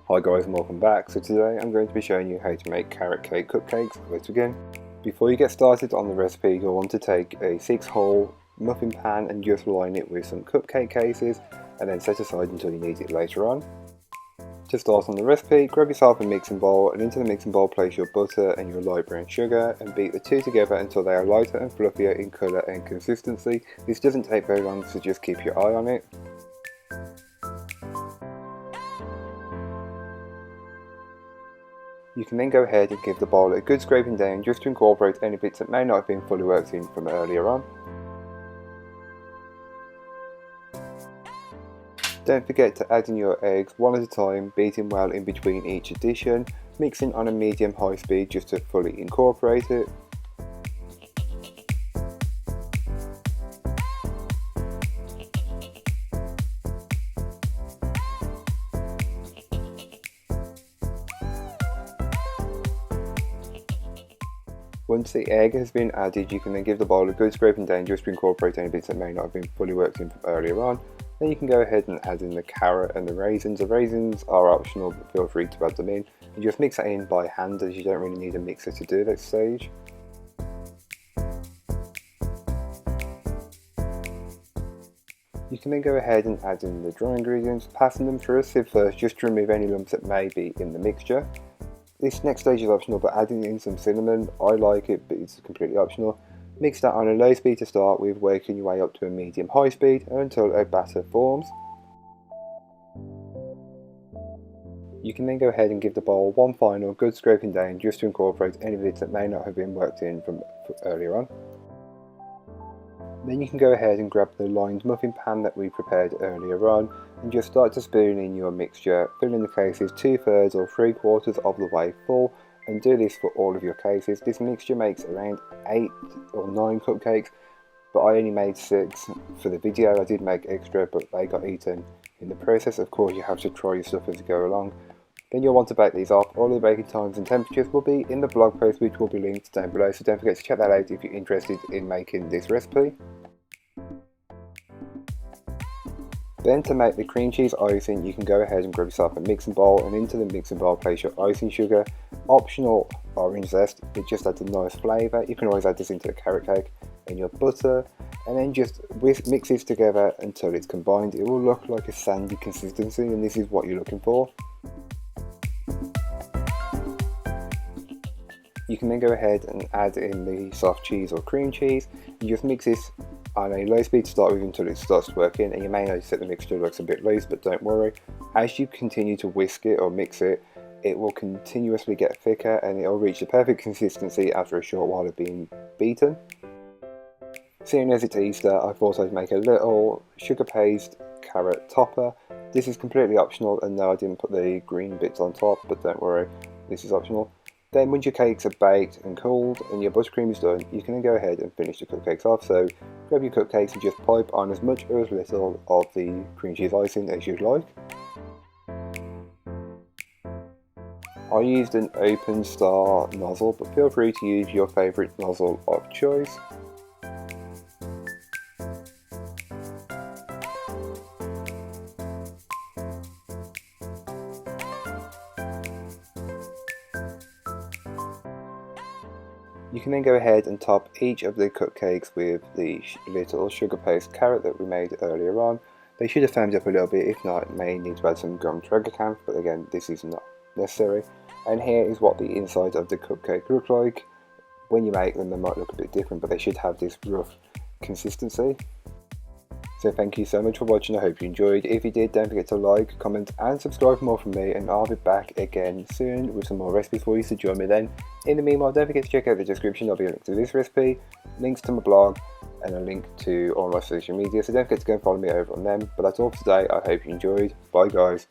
Hi guys and welcome back. So today I'm going to be showing you how to make carrot cake cupcakes. Let's begin. Before you get started on the recipe, you'll want to take a 6-hole muffin pan and just line it with some cupcake cases and then set aside until you need it later on. To start on the recipe, grab yourself a mixing bowl and into the mixing bowl place your butter and your light brown sugar and beat the two together until they are lighter and fluffier in colour and consistency. This doesn't take very long, so just keep your eye on it. You can then go ahead and give the bowl a good scraping down just to incorporate any bits that may not have been fully worked in from earlier on. Don't forget to add in your eggs one at a time, beating well in between each addition, mixing on a medium-high speed just to fully incorporate it. Once the egg has been added, you can then give the bowl a good scraping down just to incorporate any bits that may not have been fully worked in from earlier on. Then you can go ahead and add in the carrot and the raisins. The raisins are optional, but feel free to add them in. And just mix that in by hand, as you don't really need a mixer to do that stage. You can then go ahead and add in the dry ingredients, passing them through a sieve first just to remove any lumps that may be in the mixture. This next stage is optional, but adding in some cinnamon, I like it, but it's completely optional. Mix that on a low speed to start with, working your way up to a medium-high speed until a batter forms. You can then go ahead and give the bowl one final good scraping down just to incorporate any bits that may not have been worked in from earlier on. Then you can go ahead and grab the lined muffin pan that we prepared earlier on and just start to spoon in your mixture, filling the cases 2/3 or 3/4 of the way full, and do this for all of your cases. This mixture makes around 8 or 9 cupcakes, but I only made 6 for the video. I did make extra, but they got eaten in the process. Of course, you have to try your stuff as you go along. Then you'll want to bake these off. All the baking times and temperatures will be in the blog post, which will be linked down below, so don't forget to check that out if you're interested in making this recipe. Then to make the cream cheese icing, you can go ahead and grab yourself a mixing bowl and into the mixing bowl place your icing sugar. Optional orange zest, it just adds a nice flavour. You can always add this into the carrot cake, and your butter, and then just mix this together until it's combined. It will look like a sandy consistency, and this is what you're looking for. You can then go ahead and add in the soft cheese or cream cheese. You just mix this on a low speed to start with until it starts to work in, and you may notice that the mixture looks a bit loose, but don't worry. As you continue to whisk it or mix it, it will continuously get thicker and it will reach the perfect consistency after a short while of being beaten. Seeing as it's Easter, I thought I'd make a little sugar paste carrot topper. This is completely optional, and no, I didn't put the green bits on top, but don't worry, this is optional. Then once your cakes are baked and cooled and your buttercream is done, you can then go ahead and finish the cupcakes off. So grab your cupcakes and just pipe on as much or as little of the cream cheese icing as you'd like. I used an open star nozzle, but feel free to use your favourite nozzle of choice. You can then go ahead and top each of the cupcakes with the little sugar paste carrot that we made earlier on. They should have foamed up a little bit, if not, it may need to add some gum tragacanth, but again, this is not necessary. And here is what the inside of the cupcake look like. When you make them, they might look a bit different, but they should have this rough consistency. So thank you so much for watching, I hope you enjoyed. If you did, don't forget to like, comment and subscribe for more from me, and I'll be back again soon with some more recipes for you, so join me then. In the meanwhile, don't forget to check out the description. There'll be a link to this recipe, links to my blog, and a link to all my social media, so don't forget to go and follow me over on them. But that's all for today. I hope you enjoyed. Bye guys.